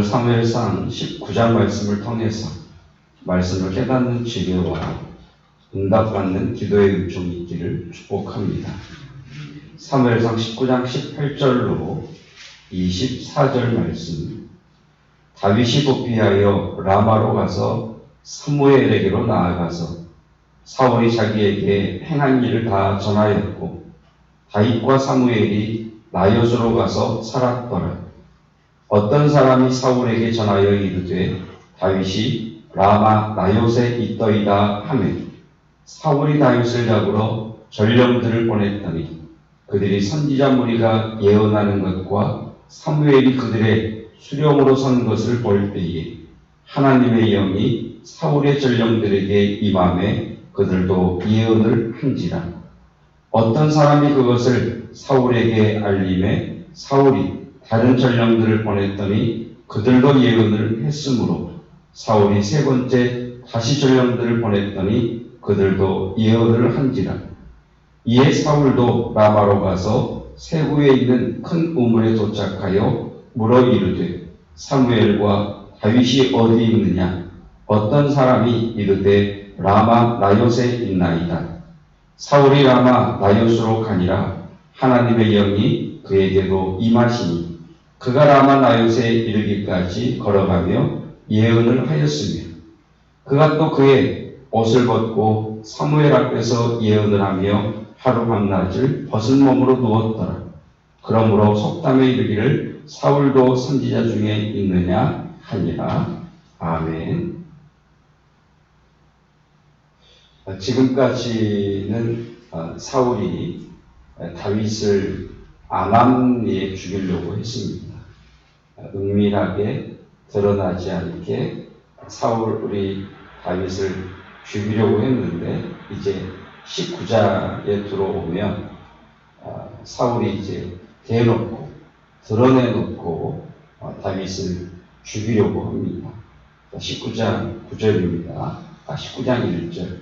사무엘상 19장 말씀을 통해서 말씀을 깨닫는 지혜와 응답받는 기도의 은총이 있기를 축복합니다. 사무엘상 19장 18절로 24절 말씀. 다윗이 도피하여 라마로 가서 사무엘에게로 나아가서 사울이 자기에게 행한 일을 다 전하였고 다윗과 사무엘이 나요스로 가서 살았더라. 어떤 사람이 사울에게 전하여 이르되 다윗이 라마 나요스에 있더이다 하매 사울이 다윗을 잡으러 전령들을 보냈더니 그들이 선지자 무리가 예언하는 것과 사무엘이 그들의 수령으로 선 것을 볼 때에 하나님의 영이 사울의 전령들에게 임함에 그들도 예언을 한지라. 어떤 사람이 그것을 사울에게 알림해 사울이 다른 전령들을 보냈더니 그들도 예언을 했으므로 사울이 세 번째 다시 전령들을 보냈더니 그들도 예언을 한지라. 이에 사울도 라마로 가서 세구에 있는 큰 우물에 도착하여 물어 이르되 사무엘과 다윗이 어디 있느냐? 어떤 사람이 이르되 라마 나요스에 있나이다. 사울이 라마 나요스로 가니라. 하나님의 영이 그에게도 임하시니 그가 라마 나요스에 이르기까지 걸어가며 예언을 하였으며 그가 또 그의 옷을 벗고 사무엘 앞에서 예언을 하며 하루 밤낮을 벗은 몸으로 누웠더라. 그러므로 속담에 이르기를 사울도 선지자 중에 있느냐 하니라. 아멘. 지금까지는 사울이 다윗을 아람리에 죽이려고 했습니다. 은밀하게 드러나지 않게 사울이 다윗을 죽이려고 했는데 이제 19장에 들어오면 사울이 이제 대놓고 드러내놓고 다윗을 죽이려고 합니다. 19장 9절입니다. 19장 1절.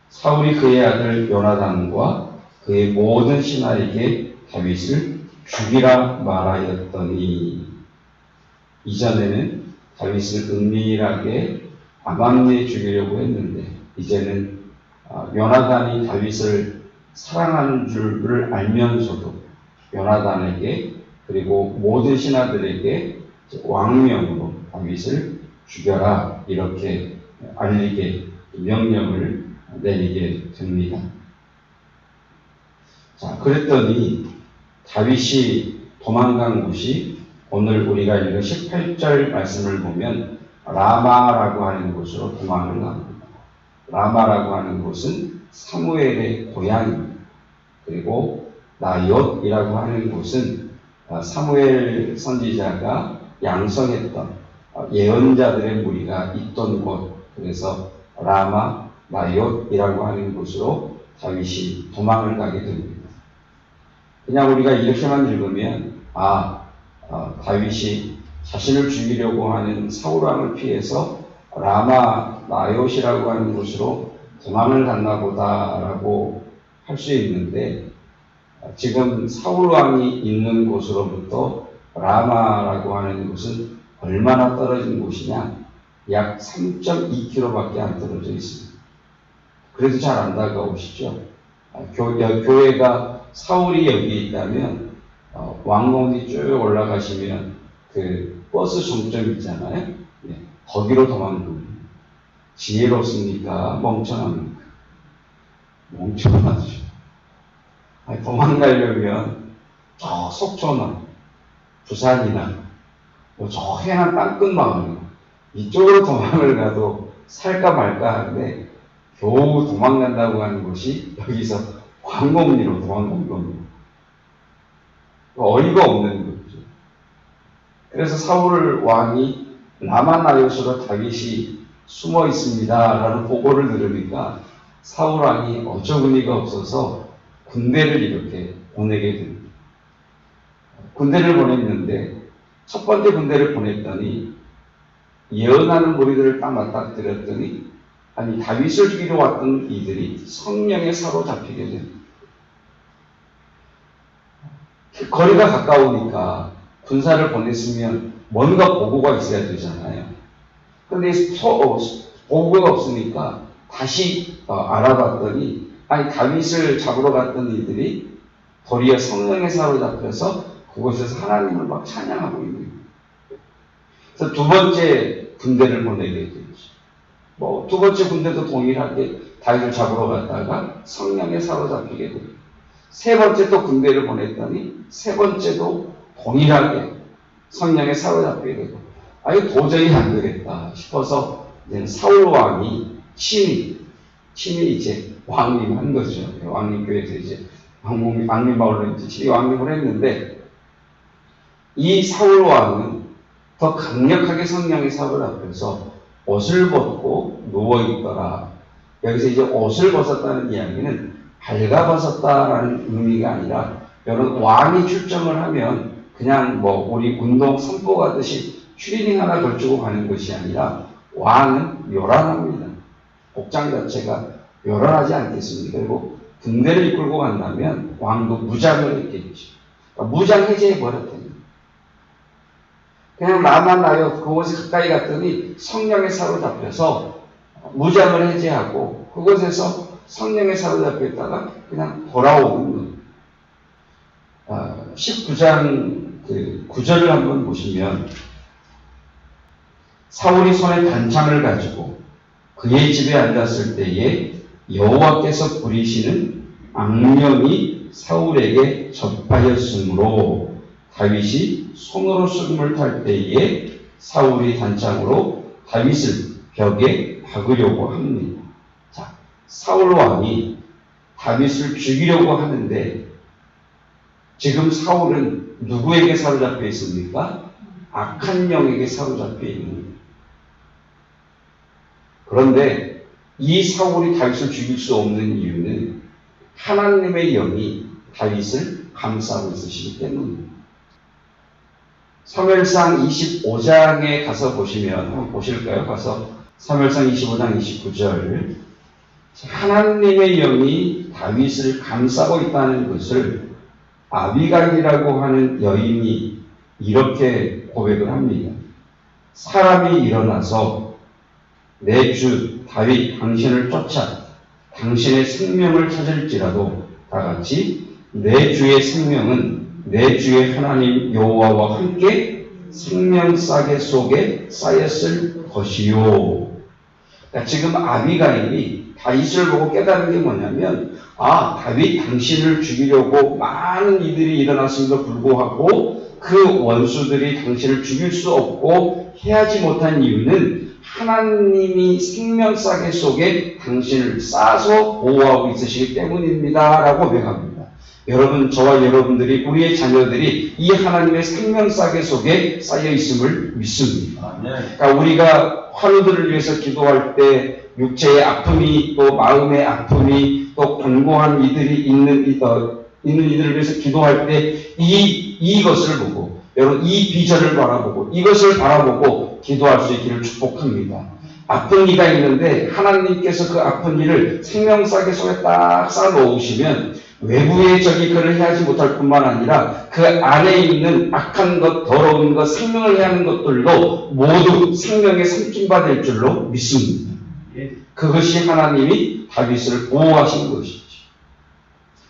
사울이 그의 아들 요나단과 그의 모든 신하에게 다윗을 죽이라 말하였더니 이전에는 다윗을 은밀하게 아람리에 죽이려고 했는데 이제는 요나단이 다윗을 사랑하는 줄을 알면서도 요나단에게 그리고 모든 신하들에게 왕명으로 다윗을 죽여라 이렇게 알리게 명령을 내리게 됩니다. 자, 그랬더니 다윗이 도망간 곳이 오늘 우리가 읽은 18절 말씀을 보면 라마라고 하는 곳으로 도망을 갑니다. 라마라고 하는 곳은 사무엘의 고향입니다. 그리고 나옅이라고 하는 곳은 사무엘 선지자가 양성했던 예언자들의 무리가 있던 곳, 그래서 라마, 나옅이라고 하는 곳으로 다윗이 도망을 가게 됩니다. 그냥 우리가 이렇게만 읽으면 다윗이 자신을 죽이려고 하는 사울왕을 피해서 라마 나옅이라고 하는 곳으로 도망을 갔나 보다라고 할 수 있는데 지금 사울왕이 있는 곳으로부터 라마라고 하는 곳은 얼마나 떨어진 곳이냐? 약 3.2km밖에 안 떨어져 있습니다. 그래도 잘 안 다가오시죠? 교회가 사울이 여기 있다면 왕궁이 쭉 올라가시면 그 버스 종점 있잖아요. 네, 거기로 도망갑니다. 지혜롭습니까? 멍청합니까? 멍청하죠. 도망가려면 저 속초나 부산이나 저 해안 땅끝 마을 이쪽으로 도망을 가도 살까 말까 하는데 겨우 도망간다고 하는 것이 여기서 광곡리로 도망간 겁니다. 어이가 없는 거죠. 그래서 사울 왕이 라마 나요스로 다윗이 숨어 있습니다라는 보고를 들으니까 사울 왕이 어처구니가 없어서 군대를 이렇게 보내게 됩니다. 군대를 보냈는데 첫 번째 군대를 보냈더니 예언하는 무리들을 딱 맞닥뜨렸더니 다윗을 죽이러 왔던 이들이 성령에 사로잡히게 됩니다. 거리가 가까우니까 군사를 보냈으면 뭔가 보고가 있어야 되잖아요. 근데 보고가 없으니까 다시 알아봤더니 아니 다윗을 잡으러 갔던 이들이 도리어 성령에 사로잡혀서 그곳에서 하나님을 막 찬양하고 있는 거예요. 그래서 두 번째 군대를 보내게 되죠. 두 번째 군대도 동일하게 다윗을 잡으러 갔다가 성령에 사로잡히게 됩니다. 세 번째 또 군대를 보냈더니 세 번째도 동일하게 성령에 사로잡히게 되고 이거 도저히 안 되겠다 싶어서 이제 사울 왕이 친히 이제 왕림한 거죠. 왕림교회에서 이제 왕림마을로 이제 친히 왕림을 했는데 이 사울 왕은 더 강력하게 성령에 사로잡혀서 옷을 벗고 누워 있더라. 여기서 이제 옷을 벗었다는 이야기는 발가벗었다라는 의미가 아니라 여러분 왕이 출정을 하면 그냥 우리 운동 선포 가듯이 추리닝 하나 걸치고 가는 것이 아니라 왕은 요란합니다. 복장 자체가 요란하지 않겠습니까? 그리고 군대를 이끌고 간다면 왕도 무장을 했겠죠. 그러니까 무장 해제해버렸답니다. 그냥 나만 나요. 그곳에 가까이 갔더니 성령에 사로잡혀서 무장을 해제하고 그곳에서 성령에 사로잡혀 있다가 그냥 돌아오는 19장 9절을 한번 보시면 사울이 손에 단창을 가지고 그의 집에 앉았을 때에 여호와께서 부리시는 악령이 사울에게 접하였으므로 다윗이 손으로 수금을 탈 때에 사울이 단창으로 다윗을 벽에 박으려고 합니다. 자, 사울 왕이 다윗을 죽이려고 하는데 지금 사울은 누구에게 사로잡혀 있습니까? 악한 영에게 사로잡혀 있는 거예요. 그런데 이 사울이 다윗을 죽일 수 없는 이유는 하나님의 영이 다윗을 감싸고 있으시기 때문입니다. 사무엘상 25장에 가서 보시면 한번 보실까요? 가서 사무엘상 25장 29절 하나님의 영이 다윗을 감싸고 있다는 것을 아비가일이라고 하는 여인이 이렇게 고백을 합니다. 사람이 일어나서 내 주 다윗 당신을 쫓아 당신의 생명을 찾을지라도 다같이 내 주의 생명은 내 주의 하나님 여호와와 함께 생명싸개 속에 쌓였을 것이요. 그러니까 지금 아비가일이 다윗을 보고 깨달은 게 뭐냐면 다윗 당신을 죽이려고 많은 이들이 일어났음에도 불구하고 그 원수들이 당신을 죽일 수 없고 해하지 못한 이유는 하나님이 생명싸개 속에 당신을 싸서 보호하고 있으시기 때문입니다. 라고 고백합니다. 여러분, 저와 여러분들이 우리의 자녀들이 이 하나님의 생명싸개 속에 쌓여 있음을 믿습니다. 그러니까 우리가 환우들을 위해서 기도할 때 육체의 아픔이 또 마음의 아픔이 또 곤고한 이들이 있는 이들을 위해서 기도할 때 이것을 보고 여러분 이 비전을 바라보고 이것을 바라보고 기도할 수 있기를 축복합니다. 아픈 이가 있는데 하나님께서 그 아픈 이를 생명싸개 속에 딱 쌓아놓으시면 외부의 적이 그를 해하지 못할 뿐만 아니라 그 안에 있는 악한 것, 더러운 것, 생명을 해하는 것들도 모두 생명에 삼킨바 될 줄로 믿습니다. 그것이 하나님이 다윗을 보호하신 것이죠.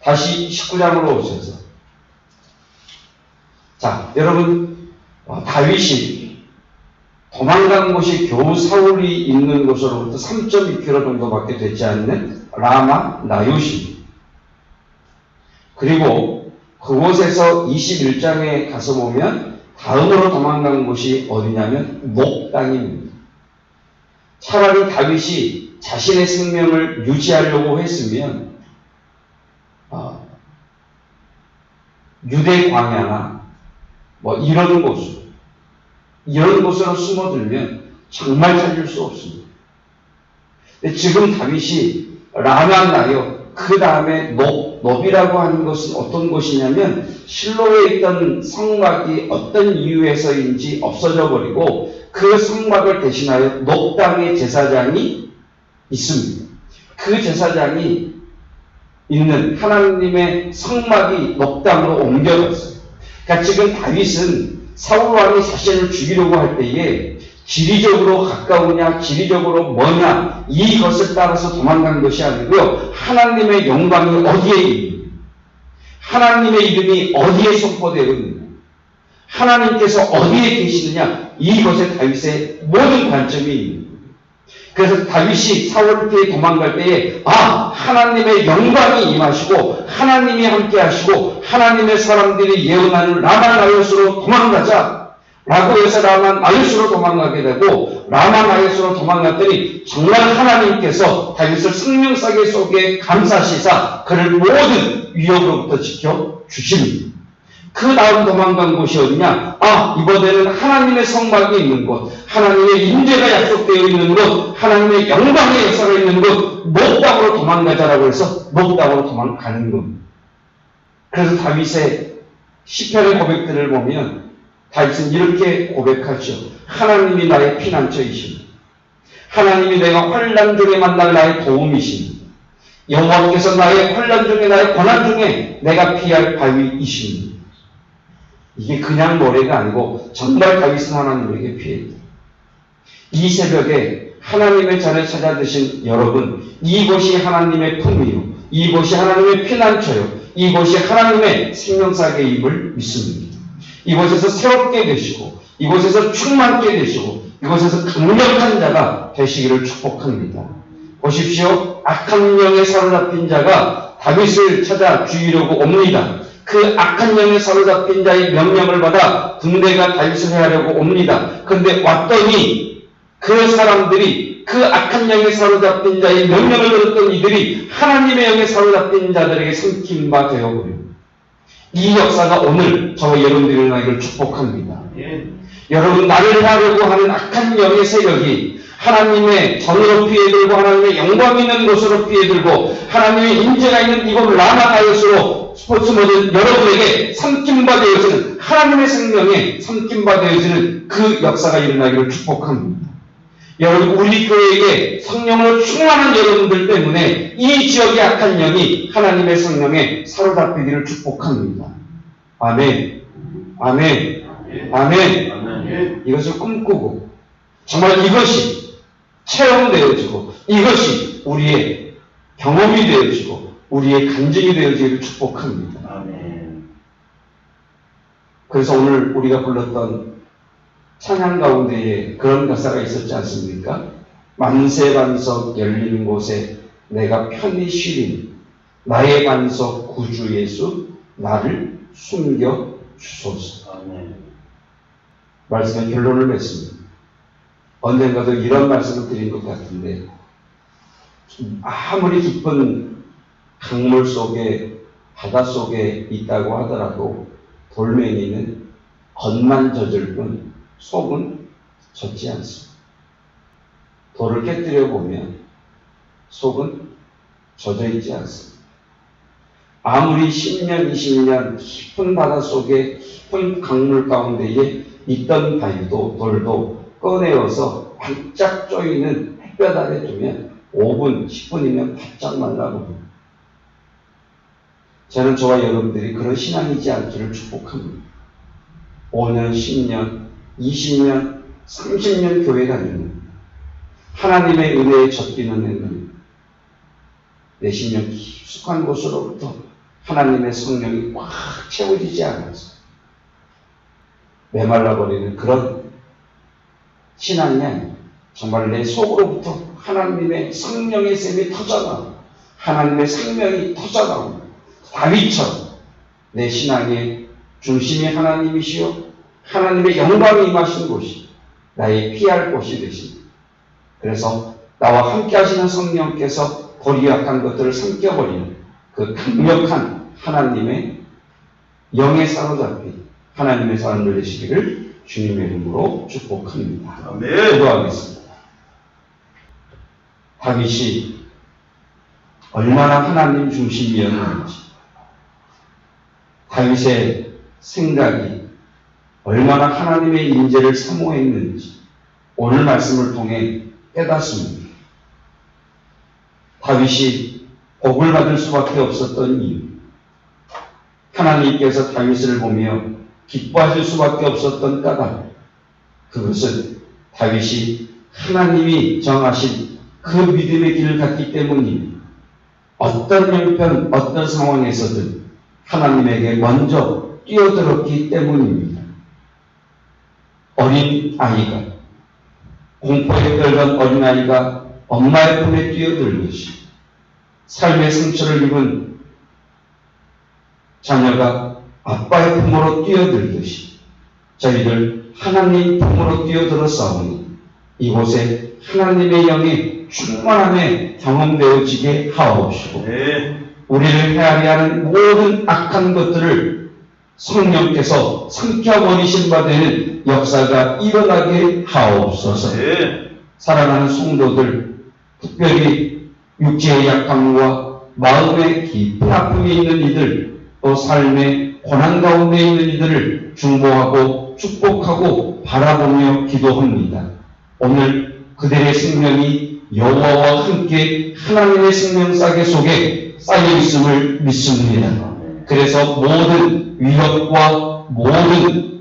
다시 19장으로 오셔서 자, 여러분 다윗이 도망간 곳이 겨우 사울이 있는 곳으로부터 3.2km 정도밖에 되지 않는 라마 나요시 그리고 그곳에서 21장에 가서 보면 다음으로 도망간 곳이 어디냐면 녹 땅입니다. 차라리 다윗이 자신의 생명을 유지하려고 했으면 유대 광야나 이런 곳으로 숨어들면 정말 찾을 수 없습니다. 근데 지금 다윗이 라마나요 그 다음에 놉이라고 하는 것은 어떤 곳이냐면 실로에 있던 성막이 어떤 이유에서인지 없어져 버리고 그 성막을 대신하여 놉 땅의 제사장이 있습니다. 그 제사장이 있는 하나님의 성막이 놉 땅으로 옮겨갔어요. 그러니까 지금 다윗은 사울 왕이 자신을 죽이려고 할 때에 지리적으로 가까우냐, 지리적으로 뭐냐, 이것을 따라서 도망간 것이 아니고요. 하나님의 영광이 어디에 있느냐, 하나님의 이름이 어디에 선포되어 있느냐, 하나님께서 어디에 계시느냐, 이것에 다윗의 모든 관점이 있는 거예요. 그래서 다윗이 사울에게 도망갈 때에 하나님의 영광이 임하시고 하나님이 함께 하시고 하나님의 사람들이 예언하는 라마 나요스로 도망가자 라고 해서 라마 나요스로 도망가게 되고, 라마 나요스로 도망갔더니 정말 하나님께서 다윗을 생명사계 속에 감사시사 그를 모든 위협으로부터 지켜주십니다. 그 다음 도망간 곳이 어디냐? 이번에는 하나님의 성막이 있는 곳, 하나님의 임재가 약속되어 있는 곳, 하나님의 영광의 역사가 있는 곳, 목당으로 도망가자라고 해서 목당으로 도망가는 겁니다. 그래서 다윗의 시편의 고백들을 보면 다윗은 이렇게 고백하죠. 하나님이 나의 피난처이십니다. 하나님이 내가 환난 중에 만날 나의 도움이십니다. 여호와께서 나의 환난 중에, 나의 고난 중에 내가 피할 바위이십니다. 이게 그냥 노래가 아니고 정말 다윗은 하나님에게 피했다. 이 새벽에 하나님의 전에 찾아드신 여러분, 이곳이 하나님의 품이요, 이곳이 하나님의 피난처요, 이곳이 하나님의 생명사계임을 믿습니다. 이곳에서 새롭게 되시고, 이곳에서 충만케 되시고, 이곳에서 강력한 자가 되시기를 축복합니다. 보십시오. 악한 영에 사로잡힌 자가 다윗을 찾아 죽이려고 옵니다. 그 악한 영에 사로잡힌 자의 명령을 받아 군대가 다윗을 해하려고 옵니다. 그런데 왔더니 그 사람들이, 그 악한 영에 사로잡힌 자의 명령을 들었던 이들이 하나님의 영에 사로잡힌 자들에게 삼킨 바 되어버립니다. 이 역사가 오늘 저와 여러분들이 일어나기를 축복합니다. 여러분, 나를 해하려고 하는 악한 영의 세력이 하나님의 전으로 피해들고 하나님의 영광 있는 곳으로 피해들고 하나님의 임재가 있는 이곳 라마나요스로 스포츠모든 여러분에게 삼킴바 되어지는, 하나님의 생명에 삼킴바 되어지는 그 역사가 일어나기를 축복합니다. 여러분, 우리 교회에 성령으로 충만한 여러분들 때문에 이 지역의 악한 영이 하나님의 성령에 사로잡히기를 축복합니다. 아멘, 아멘, 아멘. 이것을 꿈꾸고 정말 이것이 체험되어지고 이것이 우리의 경험이 되어지고 우리의 간증이 되어지기를 축복합니다. 그래서 오늘 우리가 불렀던 찬양 가운데에 그런 가사가 있었지 않습니까? 만세반석 열리는 곳에 내가 편히 쉬리니 나의 반석 구주 예수 나를 숨겨 주소서. 말씀의 결론을 맺습니다. 언젠가도 이런 말씀을 드린 것 같은데, 아무리 깊은 강물 속에, 바다 속에 있다고 하더라도 돌멩이는 겉만 젖을 뿐 속은 젖지 않습니다. 돌을 깨뜨려 보면 속은 젖어 있지 않습니다. 아무리 10년, 20년 깊은 바다 속에, 깊은 강물 가운데에 있던 바위도 돌도 꺼내어서 바짝 쪼이는 햇볕 아래 두면 5분, 10분이면 바짝 말라버립니다. 저는 저와 여러분들이 그런 신앙이지 않기를 축복합니다. 5년, 10년, 20년, 30년 교회 다니는 하나님의 은혜에 젖기는 행동, 내심령 깊숙한 곳으로부터 하나님의 성령이 꽉 채워지지 않아서 메말라버리는 그런 신앙이 아니에요. 정말 내 속으로부터 하나님의 성령의 샘이 터져나오고 하나님의 생명이 터져나오고 다윗처럼 내 신앙의 중심이 하나님이시요 하나님의 영광이 임하신 곳이 나의 피할 곳이 되십니다. 그래서 나와 함께 하시는 성령께서 고리약한 것들을 삼켜버리는 그 강력한 하나님의 영에 사로잡힌 하나님의 사람들 되시기를 주님의 이름으로 축복합니다. 아멘. 기도하겠습니다. 다윗이 얼마나 하나님 중심이었는지, 다윗의 생각이 얼마나 하나님의 임재를 사모했는지 오늘 말씀을 통해 깨닫습니다. 다윗이 복을 받을 수밖에 없었던 이유, 하나님께서 다윗을 보며 기뻐하실 수밖에 없었던 까닭, 그것은 다윗이 하나님이 정하신 그 믿음의 길을 갔기 때문입니다. 어떤 형편, 어떤 상황에서든 하나님에게 먼저 뛰어들었기 때문입니다. 어린 아이가, 공포에 떨던 어린 아이가 엄마의 품에 뛰어들듯이, 삶의 상처를 입은 자녀가 아빠의 품으로 뛰어들듯이 저희들 하나님 품으로 뛰어들어 싸우니 이곳에 하나님의 영이 충만함에 경험되어지게 하옵시고, 우리를 헤아려 하는 모든 악한 것들을 성령께서 삼켜버리신 바 되는 역사가 일어나게 하옵소서. 사랑하는 성도들, 특별히 육체의 약함과 마음의 깊은 아픔이 있는 이들, 또 삶의 고난 가운데 있는 이들을 중보하고 축복하고 바라보며 기도합니다. 오늘 그들의 생명이 여호와와 함께 하나님의 생명싸개 속에 쌓여 있음을 믿습니다. 그래서 모든 위협과 모든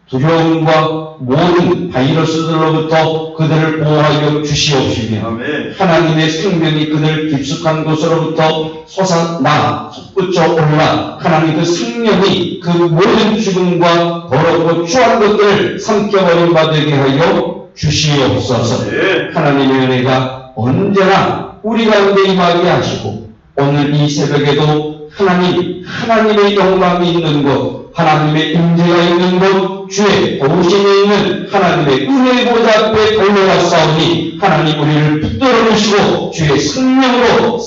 두려움과 모든 바이러스들로부터 그들을 보호하여 주시옵시며, 하나님의 생명이 그들 깊숙한 곳으로부터 솟아나 솟구쳐 올라 하나님 그 생명이 그 모든 죽음과 더럽고 추한 것들을 삼켜버린 바 되게 하여 주시옵소서. 하나님의 은혜가 언제나 우리 가운데 임하게 하시고, 오늘 이 새벽에도 하나님의 영광이 있는 것, 하나님의 임재가 있는 것, 주의 도우심이 있는 하나님의 은혜의 보좌 앞에 걸려왔사오니 하나님 우리를 붙들어 주시고 주의 성령으로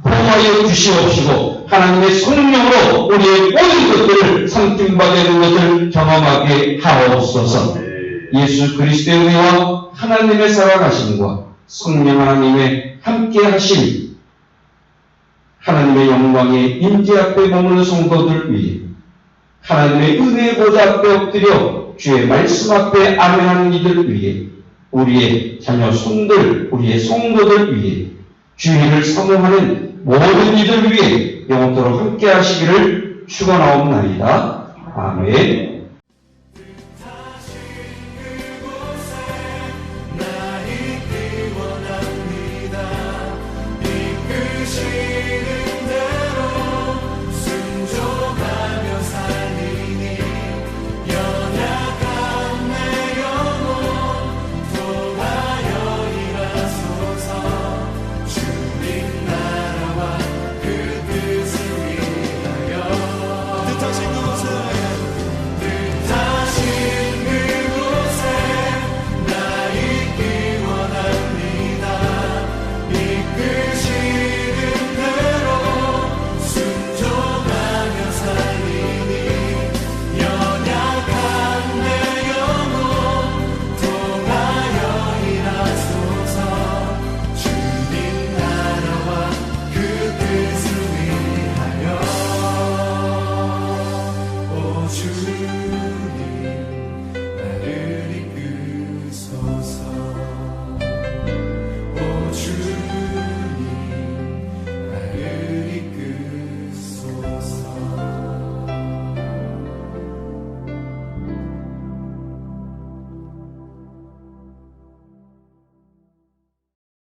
보호하여 주시옵시고, 하나님의 성령으로 우리의 모든 것들을 삼킴받는 것을 경험하게 하옵소서. 예수 그리스도의 은혜와 하나님의 살아가심과 성령 하나님의 함께 하심, 하나님의 영광의 임재 앞에 머무는 성도들 위해, 하나님의 은혜의 보좌 앞에 엎드려 주의 말씀 앞에 아멘하는 이들 위해, 우리의 자녀 손들, 우리의 성도들 위해, 주의를 사모하는 모든 이들 위해 영원토록 함께 하시기를 축원하옵나이다. 아멘.